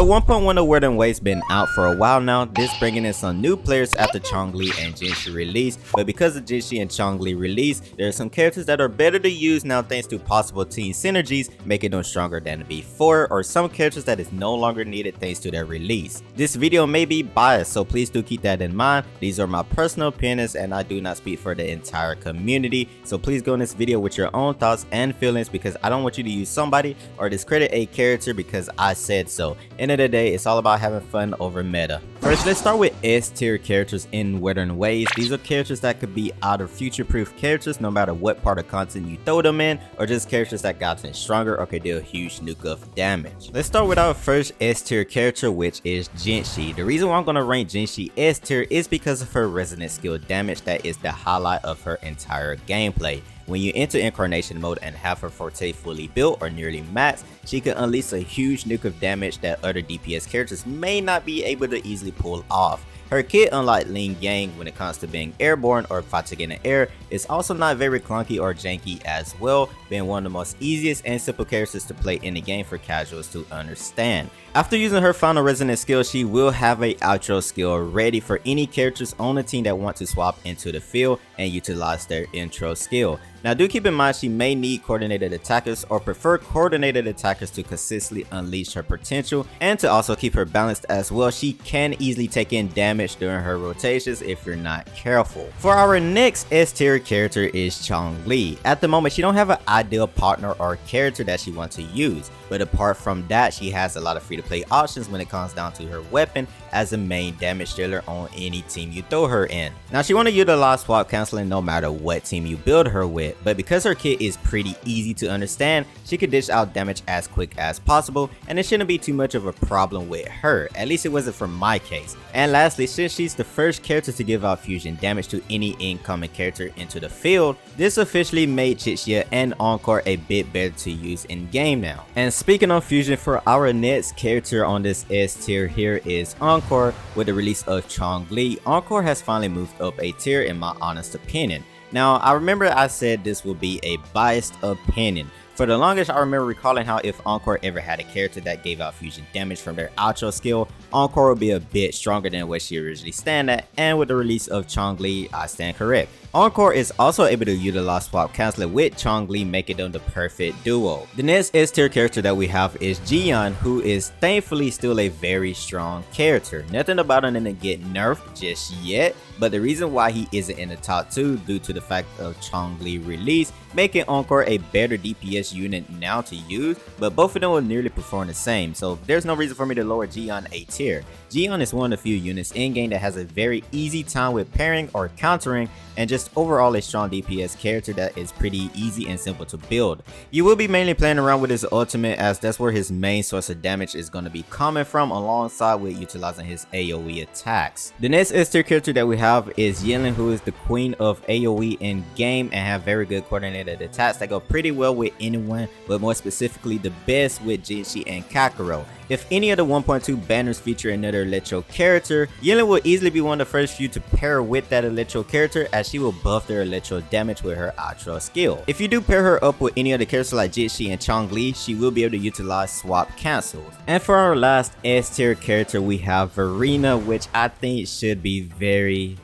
So 1.1 of Wuthering Waves been out for a while now, this bringing in some new players after Chongli and Jinshi release, but because of Jinshi and Chongli release, there are some characters that are better to use now thanks to possible team synergies, making them stronger than before, or some characters that is no longer needed thanks to their release. This video may be biased, so please do keep that in mind. These are my personal opinions and I do not speak for the entire community, so please go in this video with your own thoughts and feelings because I don't want you to use somebody or discredit a character because I said so. End of the day, it's all about having fun over meta. First, let's start with S tier characters in Wuthering Waves. These are characters that could be either future-proof characters no matter what part of content you throw them in, or just characters that gotten stronger or could deal huge nuke of damage. Let's start with our first S tier character, which is Jinshi. The reason why I'm going to rank Jinshi S tier is because of her resonant skill damage that is the highlight of her entire gameplay. When you enter incarnation mode and have her forte fully built or nearly maxed, she can unleash a huge nuke of damage that other DPS characters may not be able to easily pull off. Her kit, unlike Ling Yang when it comes to being airborne or fighting in the air, is also not very clunky or janky as well, being one of the most easiest and simple characters to play in the game for casuals to understand. After using her final resonant skill, she will have a outro skill ready for any characters on the team that want to swap into the field and utilize their intro skill. Now do keep in mind she may need coordinated attackers or prefer coordinated attackers to consistently unleash her potential and to also keep her balanced as well. She can easily take in damage during her rotations if you're not careful. For our next S tier character is Chongli. At the moment she don't have an ideal partner or character that she wants to use, but apart from that she has a lot of free to play options when it comes down to her weapon as a main damage dealer on any team you throw her in. Now she want to utilize swap canceling no matter what team you build her with, but because her kit is pretty easy to understand, she can dish out damage as quick as possible and it shouldn't be too much of a problem with her, at least it wasn't for my case. And lastly, since she's the first character to give out fusion damage to any incoming character into the field, this officially made Chichia and Encore a bit better to use in game now. And speaking of fusion, for our next character on this S tier here is Encore. With the release of Chongli, Encore has finally moved up a tier in my honest opinion. Now I remember I said this will be a biased opinion. For the longest, I remember recalling how if Encore ever had a character that gave out fusion damage from their outro skill, Encore would be a bit stronger than what she originally stand at, and with the release of Chongli, I stand correct. Encore is also able to utilize swap canceling with Chongli, making them the perfect duo. The next S tier character that we have is Jian, who is thankfully still a very strong character. Nothing about him didn't get nerfed just yet, but the reason why he isn't in the top 2 due to the fact of Chongli release, making Encore a better DPS unit now to use, but both of them will nearly perform the same, so there's no reason for me to lower Jian a tier. Jian is one of the few units in game that has a very easy time with pairing or countering, and just overall a strong DPS character that is pretty easy and simple to build. You will be mainly playing around with his ultimate as that's where his main source of damage is going to be coming from, alongside with utilizing his AoE attacks. The next S tier character that we have is Yinlin, who is the queen of AoE in game and have very good coordinated attacks that go pretty well with anyone, but more specifically the best with Jinshi and Kakarot. If any of the 1.2 banners feature another electro character, Yinlin will easily be one of the first few to pair with that electro character, as she will buff their electro damage with her outro skill. If you do pair her up with any other characters like Jinshi and Chongli, she will be able to utilize swap cancels. And for our last S tier character, we have Verena, which I think should be very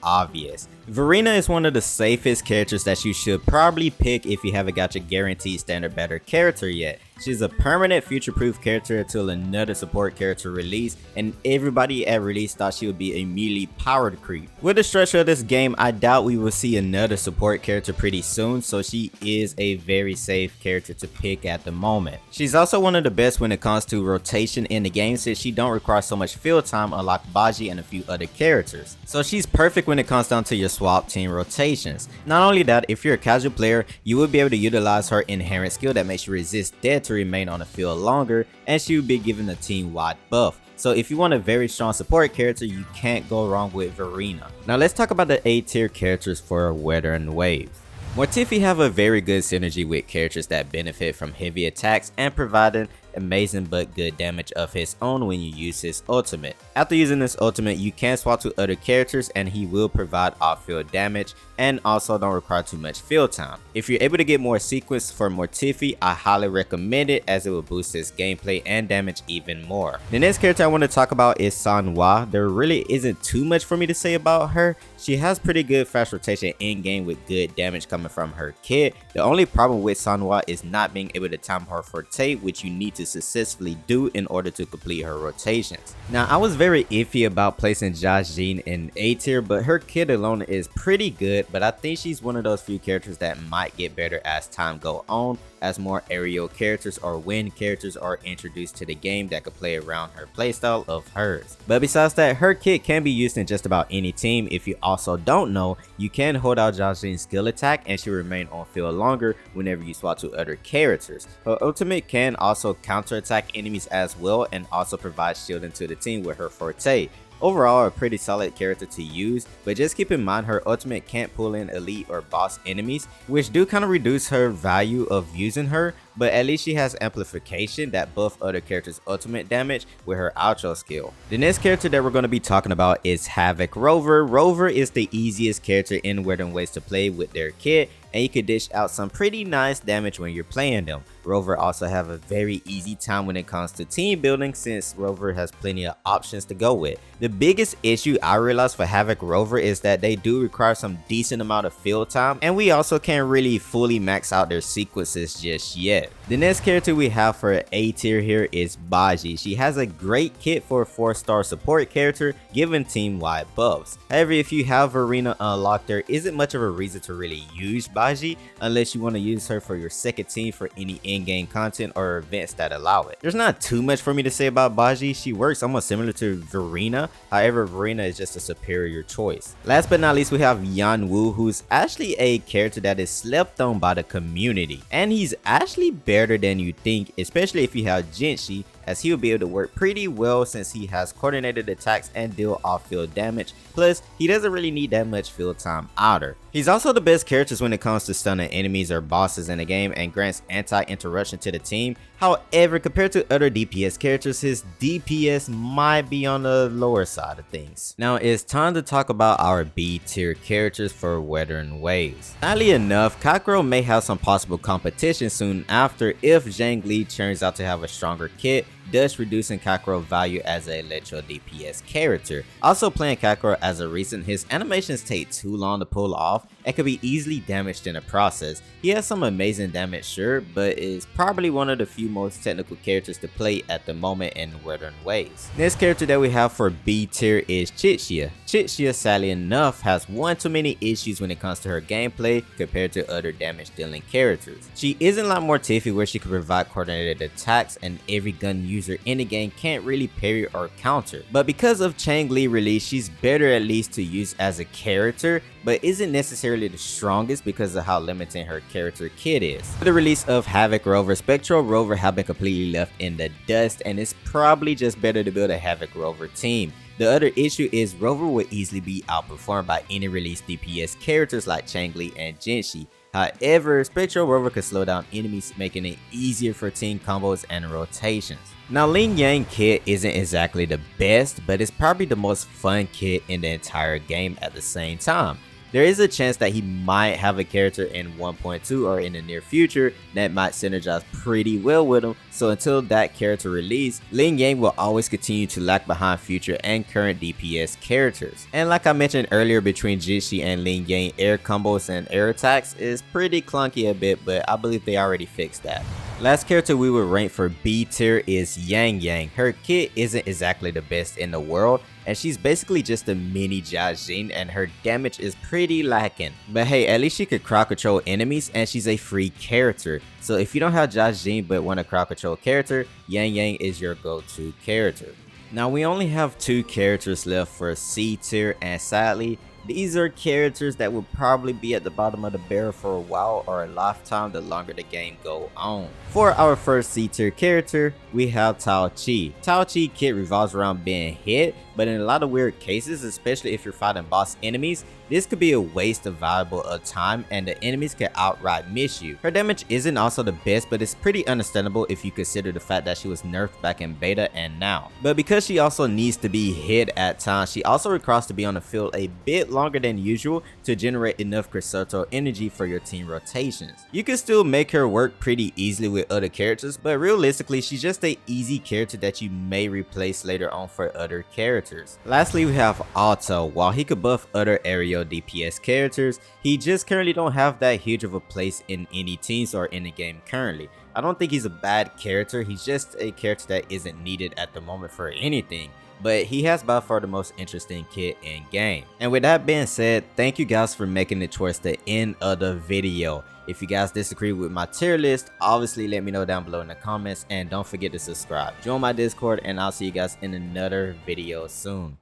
obvious. Verena is one of the safest characters that you should probably pick if you haven't got your guaranteed standard better character yet. She's a permanent future-proof character until another support character release, and everybody at release thought she would be immediately powered creep. With the structure of this game, I doubt we will see another support character pretty soon, so she is a very safe character to pick at the moment. She's also one of the best when it comes to rotation in the game, since she don't require so much field time unlike Baji and a few other characters. So she's perfect when it comes down to your swap team rotations. Not only that, if you're a casual player, you will be able to utilize her inherent skill that makes you resist death to remain on the field longer, and she will be given a team-wide buff. So if you want a very strong support character, you can't go wrong with Verena. Now let's talk about the A tier characters for Wuthering Waves. Mortifi have a very good synergy with characters that benefit from heavy attacks and providing amazing but good damage of his own when you use his ultimate. After using this ultimate, you can swap to other characters and he will provide off-field damage and also don't require too much field time. If you're able to get more sequence for Mortifi, I highly recommend it as it will boost his gameplay and damage even more. The next character I want to talk about is Sanhua. There really isn't too much for me to say about her. She has pretty good fast rotation in game with good damage coming from her kit. The only problem with Sanhua is not being able to time her forte, which you need to successfully do in order to complete her rotations. Now I was very iffy about placing Josh Jean in A tier, but her kit alone is pretty good, but I think she's one of those few characters that might get better as time go on, as more aerial characters or wind characters are introduced to the game that could play around her playstyle of hers. But besides that, her kit can be used in just about any team. If you also don't know, you can hold out Josh Jean's skill attack and she'll remain on field longer whenever you swap to other characters. Her ultimate can also counterattack enemies as well and also provide shielding to the team with her forte. Overall, a pretty solid character to use, but just keep in mind her ultimate can't pull in elite or boss enemies, which do kind of reduce her value of using her, but at least she has amplification that buff other characters' ultimate damage with her outro skill. The next character that we're going to be talking about is Havoc Rover. Rover is the easiest character in Wuthering Waves to play with their kit, and you can dish out some pretty nice damage when you're playing them. Rover also have a very easy time when it comes to team building since Rover has plenty of options to go with. The biggest issue I realized for Havoc Rover is that they do require some decent amount of field time, and we also can't really fully max out their sequences just yet. The next character we have for A tier here is Baji. She has a great kit for a 4-star support character given team-wide buffs. However, if you have Arena unlocked, there isn't much of a reason to really use Baji unless you want to use her for your second team for any in-game content or events that allow it. There's not too much for me to say about Baji. She works almost similar to Verena, however Verena is just a superior choice. Last but not least, we have Yanwu, who's actually a character that is slept on by the community, and he's actually better than you think, especially if you have Jinshi, as he will be able to work pretty well since he has coordinated attacks and deal off-field damage, plus he doesn't really need that much field time either. He's also the best character when it comes to stunning enemies or bosses in the game and grants anti-interruption to the team. However, compared to other DPS characters, his DPS might be on the lower side of things. Now it's time to talk about our B tier characters for Wuthering Waves. Oddly enough, Kakro may have some possible competition soon after if Zhang Li turns out to have a stronger kit, thus reducing Kakro value as a electro DPS character. Also, playing Kakro as a recent, his animations take too long to pull off and can be easily damaged in the process. He has some amazing damage, sure, but is probably one of the few most technical characters to play at the moment in Wuthering Waves. Next character that we have for B tier is Chixia. Chixia, sadly enough, has one too many issues when it comes to her gameplay compared to other damage dealing characters. She isn't like Mortifi where she can provide coordinated attacks and every gun user in the game can't really parry or counter, but because of Changli release, she's better at least to use as a character, but isn't necessarily the strongest because of how limiting her character kit is. With the release of Havoc Rover, Spectral Rover have been completely left in the dust, and it's probably just better to build a Havoc Rover team. The other issue is Rover would easily be outperformed by any released DPS characters like Changli and Jinshi. However, Spectral Rover could slow down enemies, making it easier for team combos and rotations. Now, Ling Yang kit isn't exactly the best, but it's probably the most fun kit in the entire game at the same time. There is a chance that he might have a character in 1.2 or in the near future that might synergize pretty well with him, so until that character release, Ling Yang will always continue to lag behind future and current DPS characters. And like I mentioned earlier, between Jinshi and Ling Yang, air combos and air attacks is pretty clunky a bit, but I believe they already fixed that. Last character we would rank for B tier is Yang Yang. Her kit isn't exactly the best in the world, and she's basically just a mini Jia Jin, and her damage is pretty lacking. But hey, at least she could crowd control enemies, and she's a free character. So if you don't have Jia Jin but want a crowd control character, Yang Yang is your go-to character. Now we only have 2 characters left for C tier, and sadly, these are characters that will probably be at the bottom of the barrel for a while or a lifetime the longer the game go on. For our first C tier character, we have Tao Chi. Tao Chi kit revolves around being hit, but in a lot of weird cases, especially if you're fighting boss enemies, this could be a waste of valuable time and the enemies can outright miss you. Her damage isn't also the best, but it's pretty understandable if you consider the fact that she was nerfed back in beta and now. But because she also needs to be hit at times, she also requires to be on the field a bit longer than usual to generate enough Crescento energy for your team rotations. You can still make her work pretty easily with other characters, but realistically she's just an easy character that you may replace later on for other characters. Lastly, we have Alto. While he could buff other aerial DPS characters, he just currently don't have that huge of a place in any teams or in the game currently. I don't think he's a bad character, he's just a character that isn't needed at the moment for anything, but he has by far the most interesting kit in game. And with that being said, thank you guys for making it towards the end of the video. If you guys disagree with my tier list, obviously let me know down below in the comments, and don't forget to subscribe. Join my Discord, and I'll see you guys in another video soon.